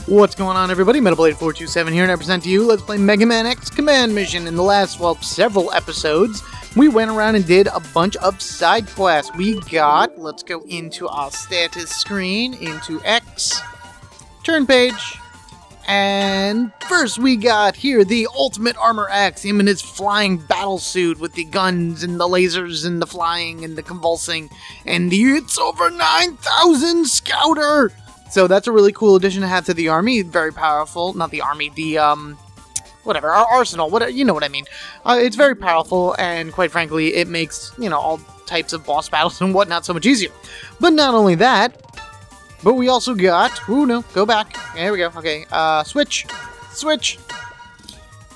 What's going on, everybody? MetaBlade427 here, and I present to you Let's Play Megaman X Command Mission. In the last, well, several episodes, we went around and did a bunch of side quests. We got, let's go into our status screen, into X, turn page, and first we got here the Ultimate Armor X, him in his flying battle suit with the guns and the lasers and the flying and the convulsing, and the It's Over 9,000 Scouter! So that's a really cool addition to have to the army. Very powerful. Not the army, the, whatever, our arsenal. Whatever, you know what I mean. It's very powerful, and quite frankly, it makes, you know, all types of boss battles and whatnot so much easier. But not only that, but we also got... Ooh, no, go back. There we go. Okay, switch. Switch.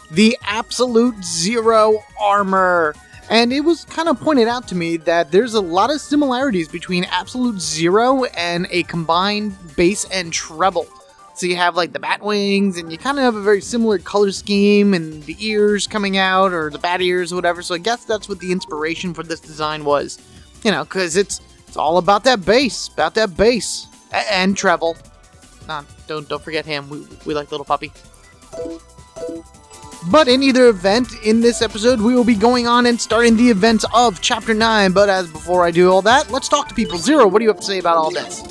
The Absolute Zero Armor. And it was kind of pointed out to me that there's a lot of similarities between Absolute Zero and a combined bass and treble. So you have like the bat wings, and you kind of have a very similar color scheme, and the ears coming out, or the bat ears, or whatever. So I guess that's what the inspiration for this design was. You know, because it's all about that bass, and treble. Don't forget him. We like little puppy. But in either event, in this episode, we will be going on and starting the events of Chapter 9. But as before I do all that, let's talk to people. Zero, what do you have to say about all this?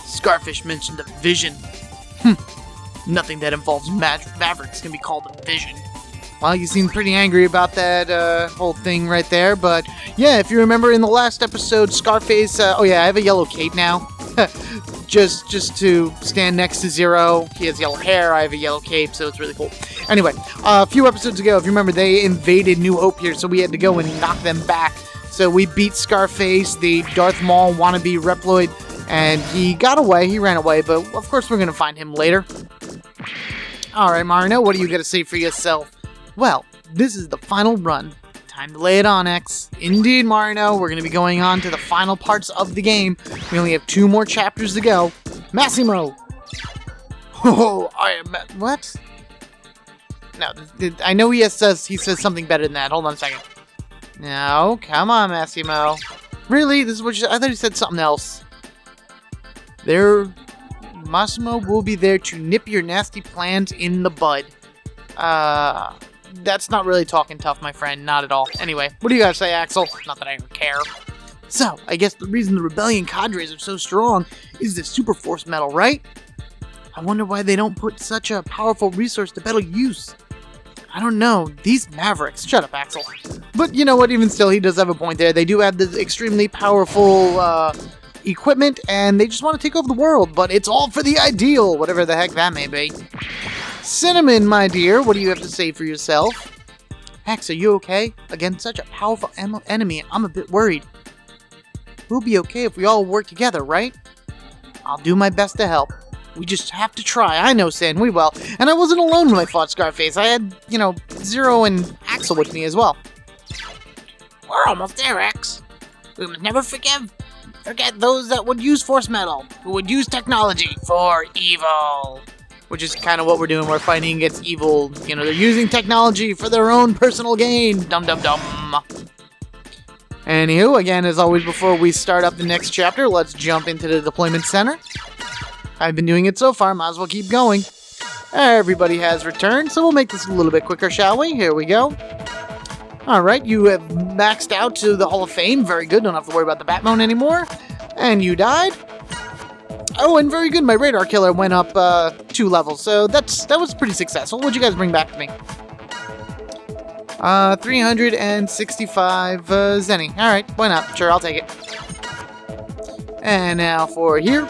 Scarfish mentioned a vision. Nothing that involves Mavericks can be called a vision. Well, you seem pretty angry about that whole thing right there. But yeah, if you remember in the last episode, Scarface... oh yeah, I have a yellow cape now. just to stand next to Zero. He has yellow hair, I have a yellow cape, so it's really cool. Anyway, a few episodes ago, if you remember, they invaded New Hope here, so we had to go and knock them back. So we beat Scarface, the Darth Maul wannabe Reploid, and he got away, he ran away, but of course we're going to find him later. Alright, Marino, what do you got to say for yourself? Well, this is the final run. Time to lay it on, X. Indeed, Marino, we're going to be going on to the final parts of the game. We only have 2 more chapters to go. Massimo! Oh, I am... What? No, I know he says something better than that. Hold on a second. No, come on, Massimo. Really? This is what you said? I thought he said something else. Massimo will be there to nip your nasty plans in the bud. That's not really talking tough, my friend. Not at all. Anyway, what do you guys say, Axel? Not that I ever care. So, I guess the reason the Rebellion cadres are so strong is the Super Force Medal, right? I wonder why they don't put such a powerful resource to better use. I don't know. These Mavericks. Shut up, Axel. But you know what? Even still, he does have a point there. They do have this extremely powerful equipment, and they just want to take over the world. But it's all for the ideal, whatever the heck that may be. Cinnamon, my dear, what do you have to say for yourself? Ax, are you okay? Against such a powerful enemy, I'm a bit worried. We'll be okay if we all work together, right? I'll do my best to help. We just have to try. I know, San, we will. And I wasn't alone when I fought Scarface. I had, you know, Zero and Axel with me as well. We're almost there, X. We must never forget those that would use Force Metal, who would use technology for evil. Which is kind of what we're doing. We're fighting against evil. You know, they're using technology for their own personal gain. Dum dum dum. Anywho, again, as always, before we start up the next chapter, let's jump into the deployment center. I've been doing it so far, might as well keep going. Everybody has returned, so we'll make this a little bit quicker, shall we? Here we go. Alright, you have maxed out to the Hall of Fame. Very good, don't have to worry about the Batmone anymore. And you died. Oh, and very good, my radar killer went up 2 levels, so that was pretty successful. What'd you guys bring back to me? 365 Zenny. Alright, why not? Sure, I'll take it. And now for here.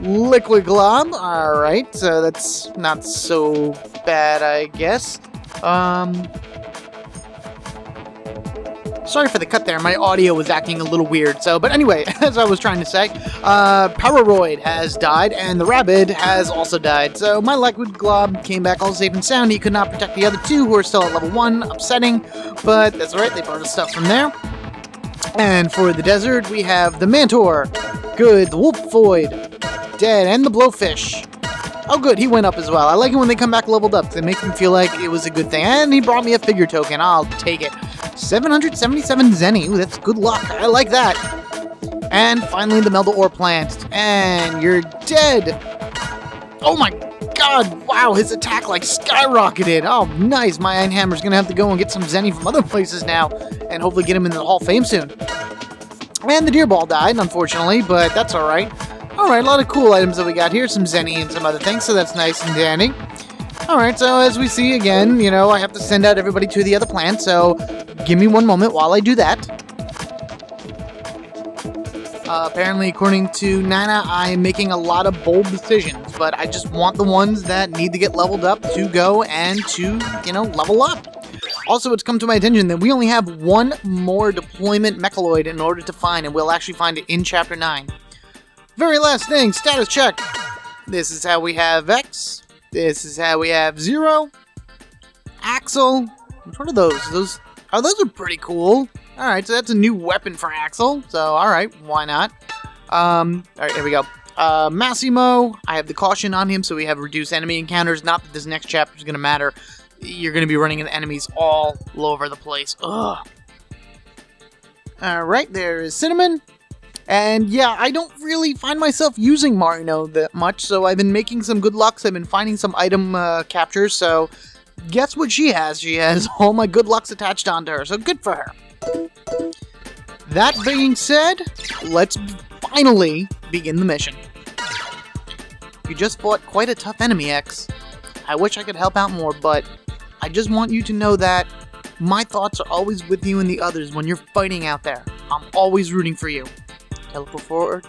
Liquid Glob. Alright, so that's not so bad, I guess. Sorry for the cut there, my audio was acting a little weird, but anyway, as I was trying to say, Pararoid has died, and the Rabbit has also died, so my Liquid Glob came back all safe and sound. He could not protect the other 2 who are still at level 1, upsetting, but that's alright, they brought us stuff from there. And for the desert, we have the Mantor, good, the Wolf Void, dead, and the Blowfish. Oh good, he went up as well. I like it when they come back leveled up, it makes me feel like it was a good thing, and he brought me a figure token, I'll take it. 777 Zenny. Ooh, that's good luck. I like that. And finally, the Melda Ore plant. And you're dead. Oh my god, wow, his attack like skyrocketed. Oh, nice. My Iron Hammer's gonna have to go and get some Zenny from other places now. And hopefully get him in the Hall of Fame soon. And the Deer Ball died, unfortunately, but that's alright. Alright, a lot of cool items that we got here. Some Zenny and some other things, so that's nice and dandy. Alright, so as we see again, you know, I have to send out everybody to the other plant, so give me one moment while I do that. Apparently, according to Nana, I am making a lot of bold decisions, but I just want the ones that need to get leveled up to go and to, you know, level up. Also, it's come to my attention that we only have one more deployment Mechaloid in order to find, and we'll actually find it in Chapter 9. Very last thing, status check. This is how we have X. This is how we have Zero. Axel. Which one are those? Those are pretty cool. Alright, so that's a new weapon for Axel. So, alright, why not? Alright, here we go. Massimo, I have the caution on him, so we have reduced enemy encounters. Not that this next chapter is going to matter. You're going to be running into enemies all over the place. Ugh. Alright, there is Cinnamon. And yeah, I don't really find myself using Marino that much, so I've been making some good lucks. I've been finding some item captures, so guess what she has? She has all my good lucks attached onto her, so good for her. That being said, let's finally begin the mission. You just fought quite a tough enemy, X. I wish I could help out more, but I just want you to know that my thoughts are always with you and the others when you're fighting out there. I'm always rooting for you.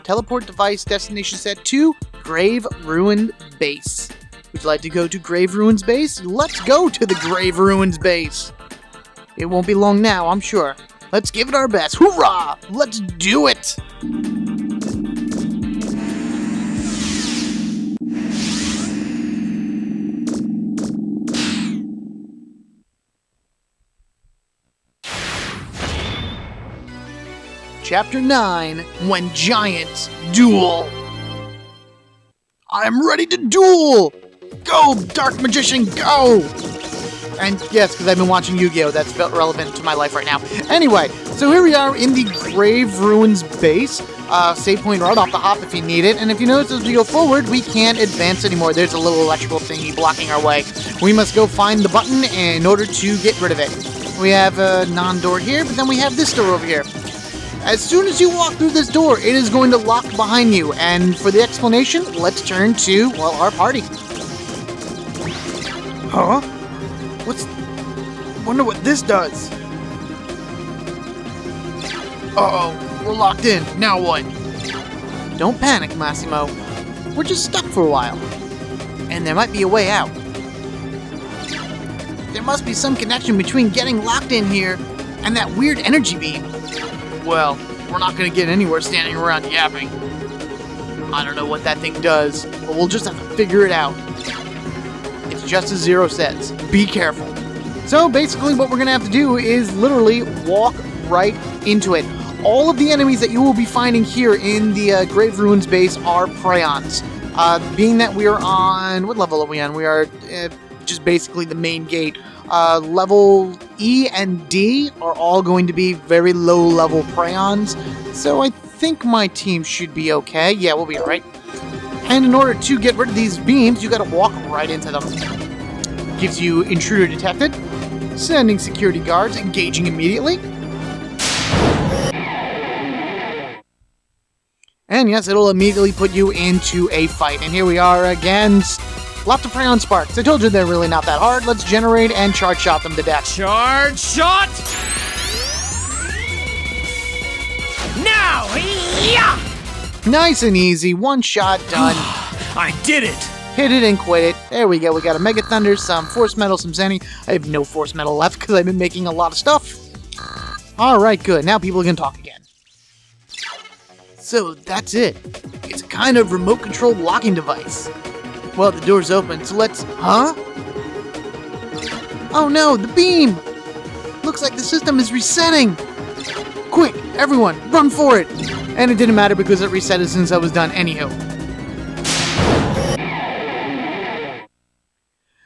Teleport device destination set to Grave Ruin Base. Would you like to go to Grave Ruins Base? Let's go to the Grave Ruins Base. It won't be long now, I'm sure. Let's give it our best. Hoorah! Let's do it! Chapter 9, When Giants Duel. I'm ready to duel! Go, Dark Magician, go! And yes, because I've been watching Yu-Gi-Oh! That's felt relevant to my life right now. Anyway, so here we are in the Grave Ruins Base. Save point right off the hop if you need it. And if you notice as we go forward, we can't advance anymore. There's a little electrical thingy blocking our way. We must go find the button in order to get rid of it. We have a non-door here, but then we have this door over here. As soon as you walk through this door, it is going to lock behind you. And for the explanation, let's turn to, well, our party. Huh? Wonder what this does. Uh-oh, we're locked in. Now what? Don't panic, Massimo. We're just stuck for a while. And there might be a way out. There must be some connection between getting locked in here and that weird energy beam. Well, we're not going to get anywhere standing around yapping. I don't know what that thing does, but we'll just have to figure it out. It's just as Zero says. Be careful. So basically what we're going to have to do is literally walk right into it. All of the enemies that you will be finding here in the Grave Ruins base are Prions. Being that we are on... What level are we on? We are just basically the main gate. Level E and D are all going to be very low-level Prions, so I think my team should be okay. Yeah, we'll be alright. And in order to get rid of these beams, you gotta walk right into them. Gives you intruder detected, sending security guards, engaging immediately. And yes, it'll immediately put you into a fight. And here we are again. Lots of Prion Sparks. I told you they're really not that hard. Let's generate and charge shot them to death. Charge shot! Now! Yeah! Nice and easy. One shot done. I did it! Hit it and quit it. There we go. We got a Mega Thunder, some Force Metal, some Zenny. I have no Force Metal left because I've been making a lot of stuff. Alright, good. Now people can talk again. So that's it. It's a kind of remote-controlled locking device. Well, the door's open, so let's... Huh? Oh no, the beam! Looks like the system is resetting! Quick, everyone, run for it! And it didn't matter because it reset as soon as I was done anywho.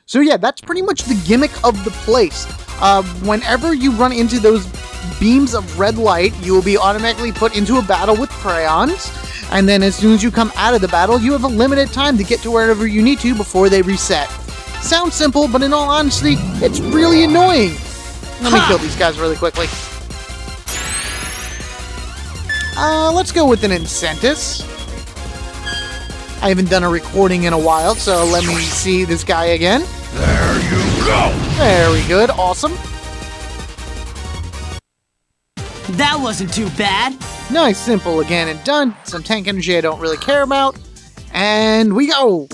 So yeah, that's pretty much the gimmick of the place. Whenever you run into those beams of red light, you will be automatically put into a battle with crayons, and then as soon as you come out of the battle, you have a limited time to get to wherever you need to before they reset. Sounds simple, but in all honesty, it's really annoying. Let me kill these guys really quickly. Let's go with an Incentus. I haven't done a recording in a while, so let me see this guy again. There you go! Very good, awesome. That wasn't too bad. Nice, simple, again, and done. Some tank energy I don't really care about. And we go!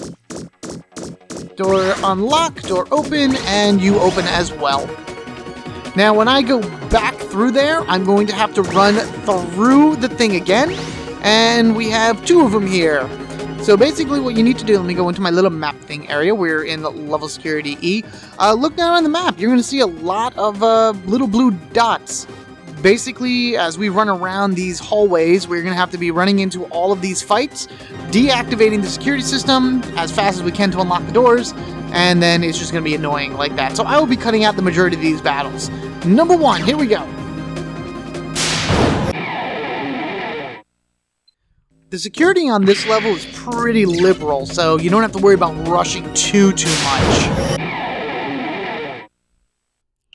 Door unlock, door open, and you open as well. Now, when I go back through there, I'm going to have to run through the thing again, and we have 2 of them here. So basically what you need to do, let me go into my little map thing area. We're in the level security E. Look down on the map. You're going to see a lot of little blue dots. Basically, as we run around these hallways, we're going to have to be running into all of these fights, deactivating the security system as fast as we can to unlock the doors, and then it's just going to be annoying like that. So I will be cutting out the majority of these battles. Number 1, here we go. The security on this level is pretty liberal, so you don't have to worry about rushing too much.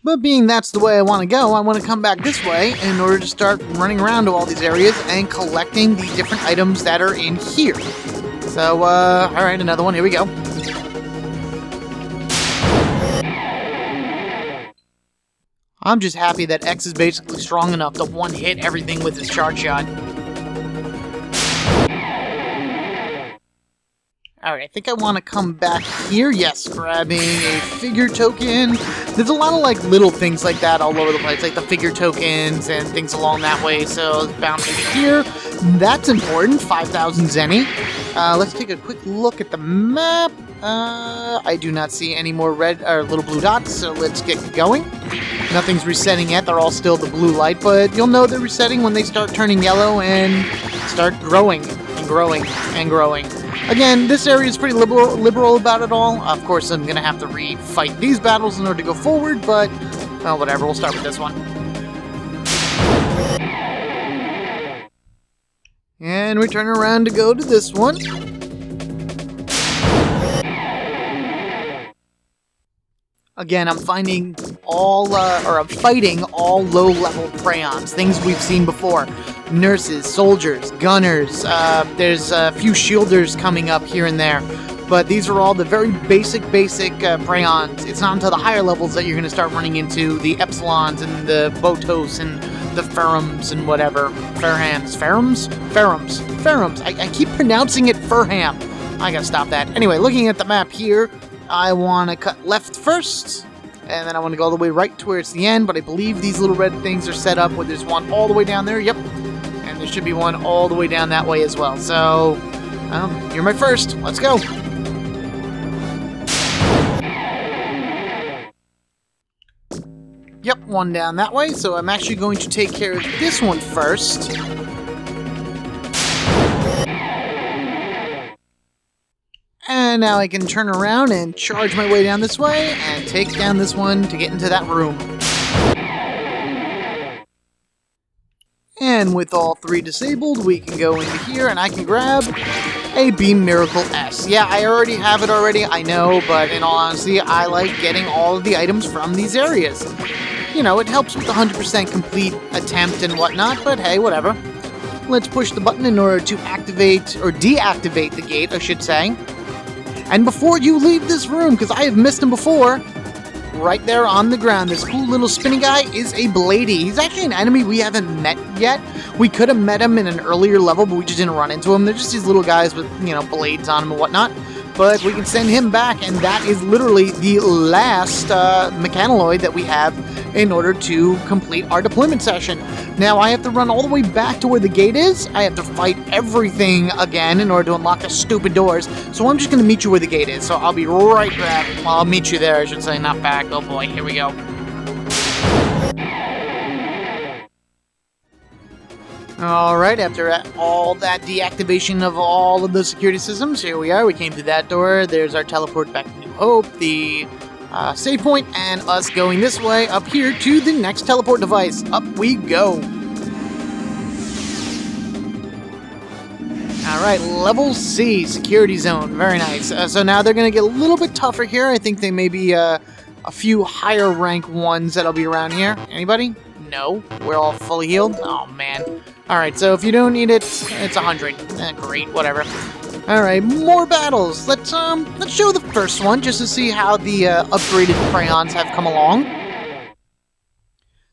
But being that's the way I want to go, I want to come back this way in order to start running around to all these areas and collecting the different items that are in here. So, alright, another one, here we go. I'm just happy that X is basically strong enough to one-hit everything with his charge shot. Alright, I think I want to come back here. Yes, grabbing a figure token. There's a lot of, like, little things like that all over the place, like the figure tokens and things along that way. So, it's bound to be here. That's important. 5,000 zenny. Let's take a quick look at the map. I do not see any more red or little blue dots, so let's get going. Nothing's resetting yet. They're all still the blue light, but you'll know they're resetting when they start turning yellow and start growing and growing and growing. Again, this area is pretty liberal about it all. Of course, I'm going to have to re-fight these battles in order to go forward, but, well, whatever. We'll start with this one. And we turn around to go to this one. Again, I'm finding all, I'm fighting all low-level crayons, things we've seen before. Nurses, soldiers, gunners, there's a few shielders coming up here and there. But these are all the very basic crayons. It's not until the higher levels that you're going to start running into the Epsilons and the Botos and the Ferrums and whatever. Ferhams. Ferrums. I keep pronouncing it Furham. I gotta stop that. Anyway, looking at the map here, I want to cut left first, and then I want to go all the way right to where it's the end, but I believe these little red things are set up where there's one all the way down there. Yep. And there should be one all the way down that way as well. So, you're my first. Let's go. Yep, one down that way, so I'm actually going to take care of this one first. And now I can turn around and charge my way down this way and take down this one to get into that room. And with all 3 disabled, we can go into here and I can grab a Beam Miracle S. Yeah, I already have it already, I know, but in all honesty, I like getting all of the items from these areas. You know, it helps with the 100% complete attempt and whatnot, but hey, whatever. Let's push the button in order to activate, or deactivate the gate, I should say. And before you leave this room, because I have missed him before, right there on the ground, this cool little spinny guy is a Bladey. He's actually an enemy we haven't met yet. We could have met him in an earlier level, but we just didn't run into him. They're just these little guys with, you know, blades on them and whatnot. But we can send him back, and that is literally the last mechanoid that we have in order to complete our deployment session. Now, I have to run all the way back to where the gate is. I have to fight everything again in order to unlock the stupid doors. So I'm just going to meet you where the gate is. So I'll be right back. Well, I'll meet you there, I should say, not back. Oh boy, here we go. Alright, after all that deactivation of all of the security systems, here we are. We came through that door. There's our teleport back to New Hope, the save point, and us going this way up here to the next teleport device. Up we go. Alright, level C, security zone. Very nice. So now they're going to get a little bit tougher here. I think they may be a few higher rank ones that'll be around here. Anybody? No. We're all fully healed? Oh, man. Alright, so if you don't need it, it's 100. Great, whatever. Alright, more battles. Let's show the first one just to see how the upgraded crayons have come along.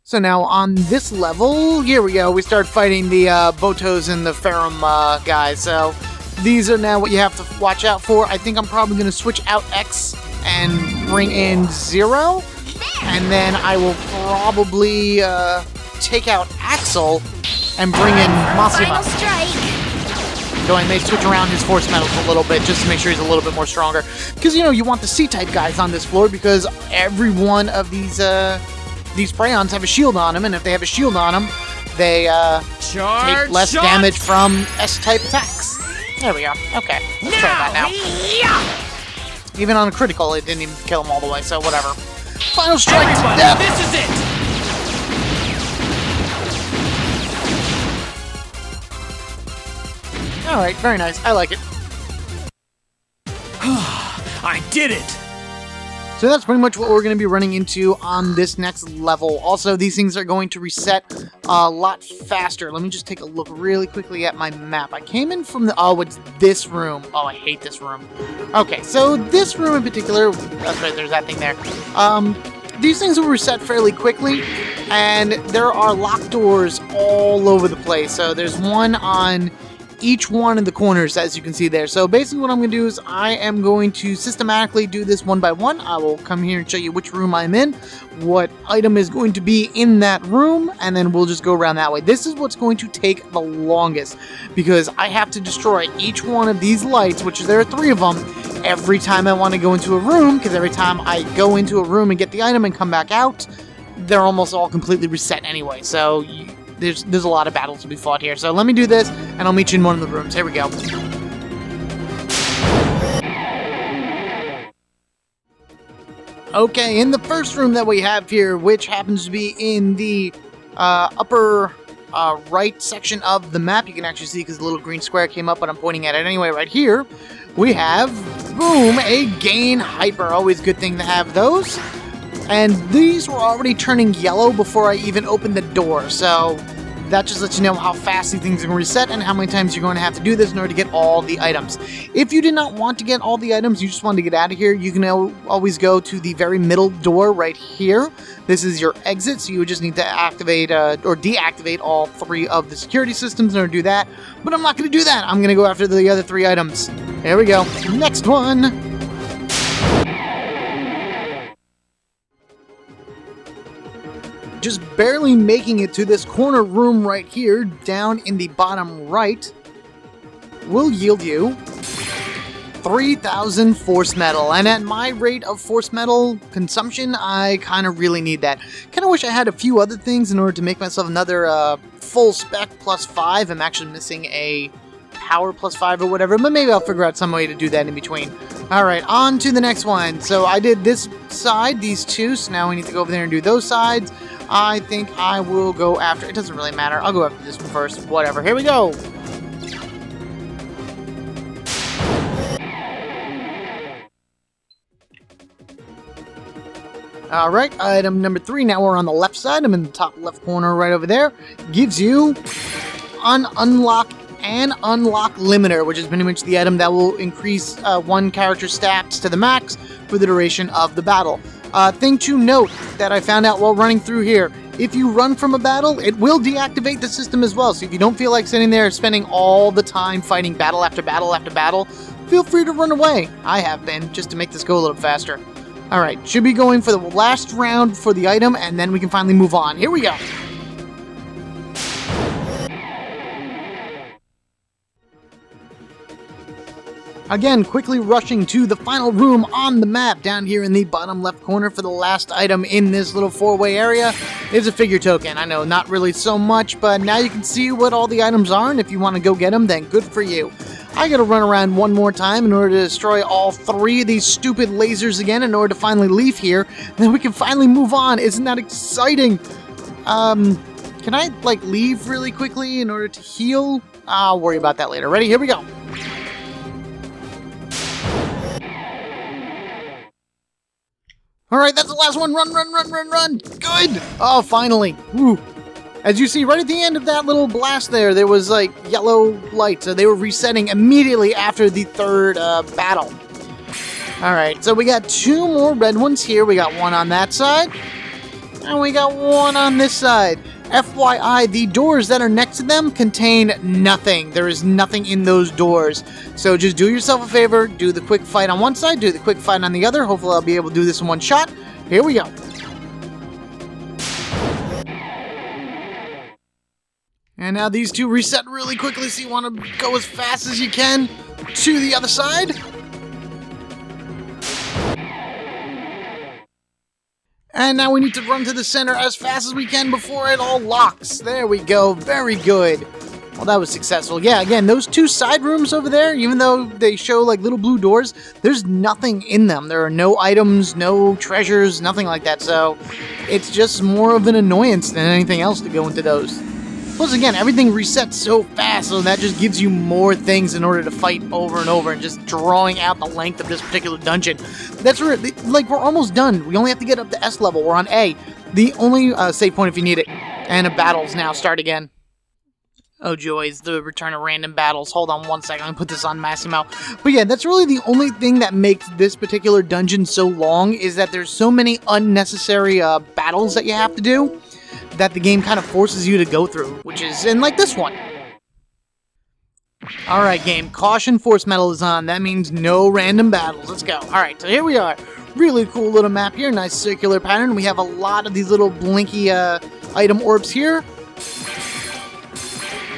So now on this level, here we go. We start fighting the Botos and the Ferrum guys. So these are now what you have to watch out for. I think I'm probably going to switch out X and bring in 0. And then I will probably take out Axel and bring in Massima. So I may switch around his force metals a little bit just to make sure he's a little bit more stronger. Because, you know, you want the C-type guys on this floor because every one of these Prayons have a shield on them. And if they have a shield on them, they take less damage from S-type attacks. There we go. Okay, let's try that now. Even on a critical, it didn't even kill him all the way, so whatever. Final strike to death! This is it! Alright, very nice. I like it. I did it! So that's pretty much what we're going to be running into on this next level. Also, these things are going to reset a lot faster. Let me just take a look really quickly at my map. I came in from the... Oh, it's this room. Oh, I hate this room. Okay, so this room in particular... That's right, there's that thing there. These things will reset fairly quickly, and there are locked doors all over the place. So there's one on each one of the corners, as you can see there. So basically what I'm going to do is I am going to systematically do this one by one. I will come here and show you which room I'm in, what item is going to be in that room, and then we'll just go around that way. This is what's going to take the longest, because I have to destroy each one of these lights, which there are 3 of them, every time I want to go into a room, because every time I go into a room and get the item and come back out, they're almost all completely reset anyway. So there's a lot of battles to be fought here. So let me do this, and I'll meet you in one of the rooms. Here we go. Okay, in the first room that we have here, which happens to be in the upper right section of the map, you can actually see because the little green square came up, but I'm pointing at it anyway. Right here, we have, boom, a gain hyper. Always a good thing to have those. And these were already turning yellow before I even opened the door, so that just lets you know how fast these things are going to reset and how many times you're going to have to do this in order to get all the items. If you did not want to get all the items, you just want to get out of here, you can always go to the very middle door right here. This is your exit, so you would just need to activate or deactivate all 3 of the security systems in order to do that. But I'm not going to do that. I'm going to go after the other 3 items. There we go. Next one. Just barely making it to this corner room right here, down in the bottom right, will yield you 3,000 force metal. And at my rate of force metal consumption, I kind of really need that. Kind of wish I had a few other things in order to make myself another full spec +5. I'm actually missing a power +5 or whatever, but maybe I'll figure out some way to do that in between. Alright, on to the next one. So I did this side, these 2, so now we need to go over there and do those sides. I think I will go after... It doesn't really matter. I'll go after this one first. Whatever. Here we go! Alright, item number 3. Now we're on the left side. I'm in the top left corner right over there. Gives you an unlock and unlock limiter, which is pretty much the item that will increase one character's stats to the max for the duration of the battle. Thing to note that I found out while running through here, if you run from a battle, it will deactivate the system as well. So if you don't feel like sitting there spending all the time fighting battle after battle after battle, feel free to run away. I have been, just to make this go a little faster. Alright, should be going for the last round for the item, and then we can finally move on. Here we go! Again, quickly rushing to the final room on the map. Down here in the bottom left corner for the last item in this little four-way area is a figure token. I know, not really so much, but now you can see what all the items are, and if you want to go get them, then good for you. I gotta run around one more time in order to destroy all 3 of these stupid lasers again in order to finally leave here. Then we can finally move on. Isn't that exciting? Can I, like, leave really quickly in order to heal? I'll worry about that later. Ready? Here we go. Alright, that's the last one. Run, run, run, run, run. Good. Oh, finally. Woo. As you see, right at the end of that little blast there was, like, yellow lights. So they were resetting immediately after the 3rd battle. Alright, so we got 2 more red ones here. We got one on that side. And we got one on this side. FYI, the doors that are next to them contain nothing. There is nothing in those doors. So just do yourself a favor, do the quick fight on one side, do the quick fight on the other. Hopefully I'll be able to do this in one shot. Here we go. And now these 2 reset really quickly, so you want to go as fast as you can to the other side. And now we need to run to the center as fast as we can before it all locks. There we go. Very good. Well, that was successful. Yeah, again, those 2 side rooms over there, even though they show like little blue doors, there's nothing in them. There are no items, no treasures, nothing like that. So it's just more of an annoyance than anything else to go into those. Plus, again, everything resets so fast, so that just gives you more things in order to fight over and over and just drawing out the length of this particular dungeon. That's where, like, we're almost done. We only have to get up to S level. We're on A. The only save point if you need it. And the battles now start again. Oh, joys, the return of random battles. Hold on one second, I'm gonna put this on Massimo. But yeah, that's really the only thing that makes this particular dungeon so long, is that there's so many unnecessary battles that you have to do, that the game kind of forces you to go through, which is, and like this one. Alright game, caution force metal is on, that means no random battles, let's go. Alright, so here we are, really cool little map here, nice circular pattern, we have a lot of these little blinky item orbs here.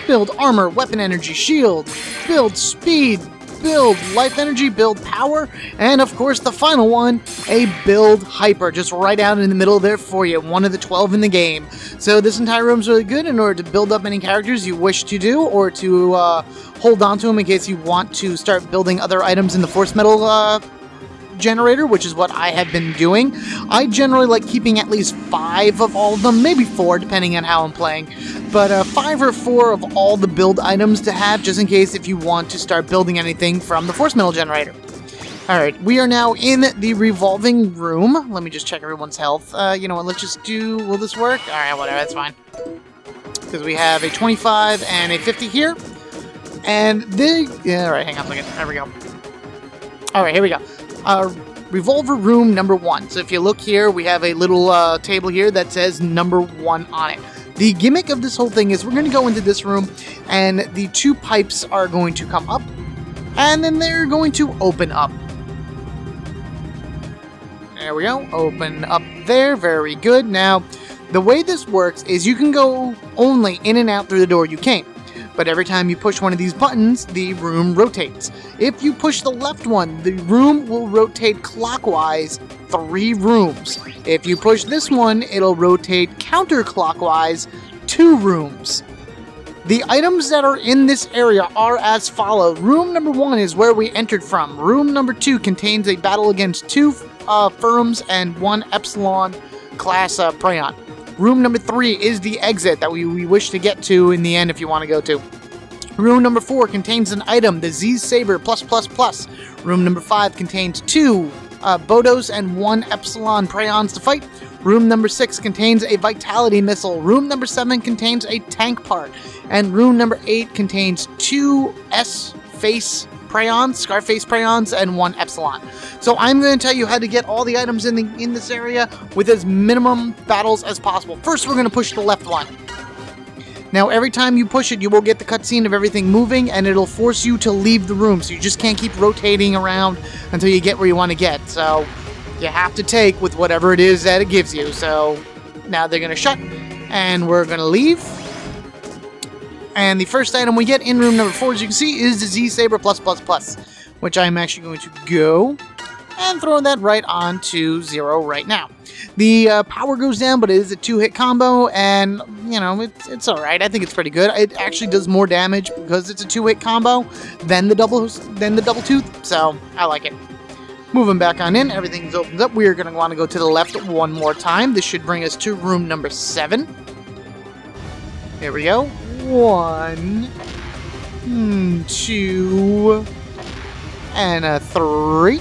Build armor, weapon energy, shield, build speed, build life energy, build power, and of course the final one, a build hyper, just right out in the middle there for you, one of the 12 in the game. So this entire room is really good in order to build up any characters you wish to do, or to hold on to them in case you want to start building other items in the force metal generator, which is what I have been doing. I generally like keeping at least 5 of all of them, maybe 4 depending on how I'm playing, but 5 or 4 of all the build items to have, just in case if you want to start building anything from the force metal generator. Alright, we are now in the revolving room. Let me just check everyone's health. You know what, let's just do, will this work? Alright, whatever, that's fine. Because we have a 25 and a 50 here. And alright, hang on a second, there we go. Alright, here we go. Revolver room number 1. So if you look here, we have a little table here that says number 1 on it. The gimmick of this whole thing is we're going to go into this room, and the 2 pipes are going to come up, and then they're going to open up. There we go. Open up there. Very good. Now, the way this works is you can go only in and out through the door you came. But every time you push one of these buttons, the room rotates. If you push the left one, the room will rotate clockwise 3 rooms. If you push this one, it'll rotate counterclockwise 2 rooms. The items that are in this area are as follows. Room number 1 is where we entered from. Room number 2 contains a battle against 2 firms and 1 Epsilon class Praeon. Room number 3 is the exit that we wish to get to in the end if you want to go to. Room number 4 contains an item, the Z Saber +++. Room number 5 contains 2 Bodos and 1 Epsilon Praeons to fight. Room number 6 contains a Vitality Missile. Room number 7 contains a tank part. And room number 8 contains 2 S-Face Praeons, Scarface Praeons, and 1 Epsilon. So I'm going to tell you how to get all the items in this area with as minimum battles as possible. First, we're going to push the left one. Now, every time you push it, you will get the cutscene of everything moving, and it'll force you to leave the room, so you just can't keep rotating around until you get where you want to get. So you have to take with whatever it is that it gives you. So now they're going to shut, and we're going to leave. And the first item we get in room number 4, as you can see, is the Z Saber +++. which I'm actually going to go and throw that right onto 0 right now. The power goes down, but it is a 2-hit combo, and, you know, it's alright. I think it's pretty good. It actually does more damage because it's a 2-hit combo than the double tooth, so I like it. Moving back on in, everything's opened up. We're going to want to go to the left one more time. This should bring us to room number 7. There we go. 1, 2, and a 3.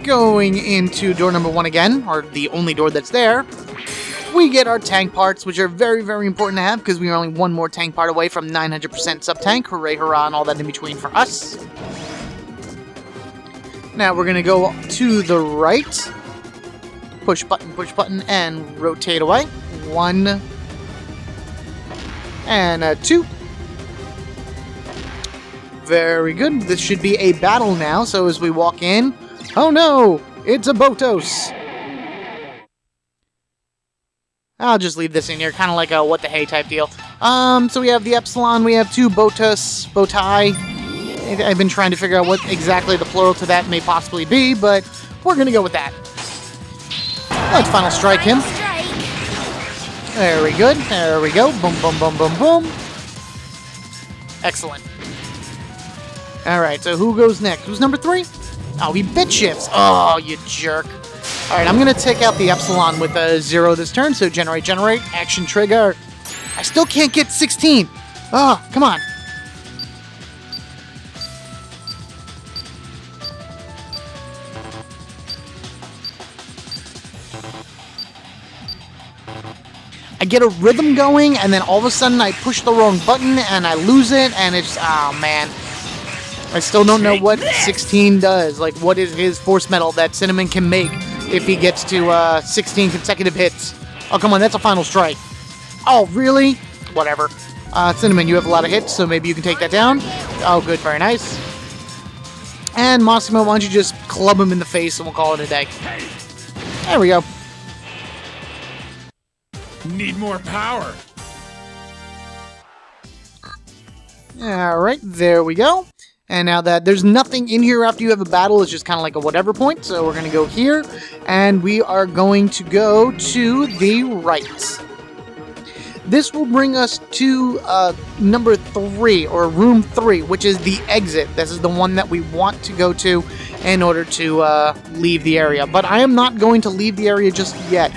Going into door number 1 again, or the only door that's there, we get our tank parts, which are very, very important to have because we are only one more tank part away from 900% sub-tank. Hooray, hurrah, and all that in between for us. Now we're going to go to the right, push button, and rotate away. 1, and a 2. Very good. This should be a battle now, so as we walk in... Oh no! It's a Botos! I'll just leave this in here, kind of like a what the hey type deal. So we have the Epsilon, we have 2 Botai. I've been trying to figure out what exactly the plural to that may possibly be, but we're gonna go with that. Let's Final Strike him. There we go. There we go. Boom, boom, boom, boom, boom. Excellent. Alright, so who goes next? Who's number 3? Oh, he bit shifts. Oh, you jerk. Alright, I'm going to take out the Epsilon with a 0 this turn, so generate, action trigger. I still can't get 16. Oh, come on. I get a rhythm going, and then all of a sudden I push the wrong button, and I lose it, and it's... Oh, man. I still don't know what 16 does. Like, what is his force metal that Cinnamon can make if he gets to 16 consecutive hits? Oh, come on, that's a Final Strike. Oh, really? Whatever. Cinnamon, you have a lot of hits, so maybe you can take that down. Oh, good, very nice. And Massimo, why don't you just club him in the face and we'll call it a day. There we go. Need more power. Alright, there we go. And now that there's nothing in here after you have a battle, it's just kind of like a whatever point. So we're going to go here, and we are going to go to the right. This will bring us to number 3, or room 3, which is the exit. This is the one that we want to go to in order to leave the area. But I am not going to leave the area just yet.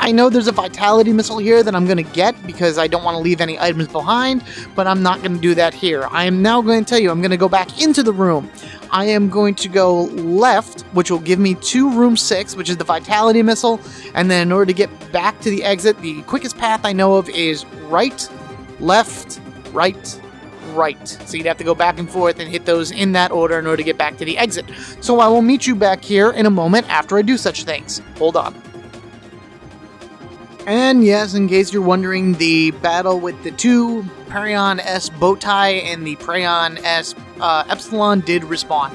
I know there's a Vitality Missile here that I'm going to get because I don't want to leave any items behind, but I'm not going to do that here. I am now going to tell you I'm going to go back into the room. I am going to go left, which will give me to room 6, which is the Vitality Missile, and then in order to get back to the exit, the quickest path I know of is right, left, right, right. So you'd have to go back and forth and hit those in that order in order to get back to the exit. So I will meet you back here in a moment after I do such things. Hold on. And yes, in case you're wondering, the battle with the 2 Perion S Bowtie and the Perion S Epsilon did respawn.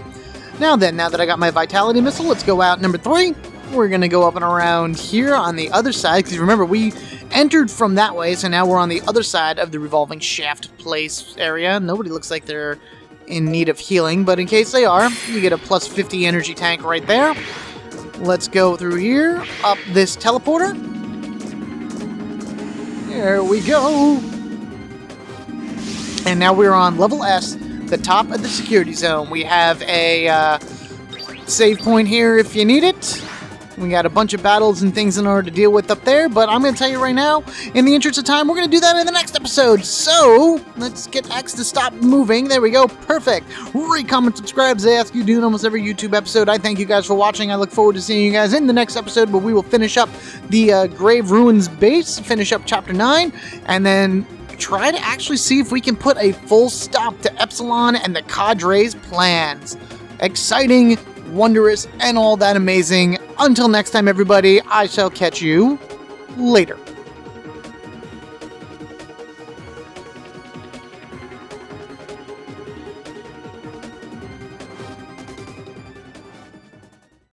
Now then, now that I got my Vitality Missile, let's go out number 3. We're going to go up and around here on the other side, because remember, we entered from that way, so now we're on the other side of the revolving shaft place area. Nobody looks like they're in need of healing, but in case they are, you get a plus 50 energy tank right there. Let's go through here, up this teleporter. There we go. And now we're on level S, the top of the security zone. We have a save point here if you need it. We got a bunch of battles and things in order to deal with up there, but I'm going to tell you right now, in the interest of time, we're going to do that in the next episode. So, let's get X to stop moving. There we go. Perfect. Rate, comment, subscribe, as I ask you do in almost every YouTube episode. I thank you guys for watching. I look forward to seeing you guys in the next episode, where we will finish up the Grave Ruins base, finish up Chapter 9, and then try to actually see if we can put a full stop to Epsilon and the Cadre's plans. Exciting, wondrous, and all that amazing. Until next time, everybody, I shall catch you later.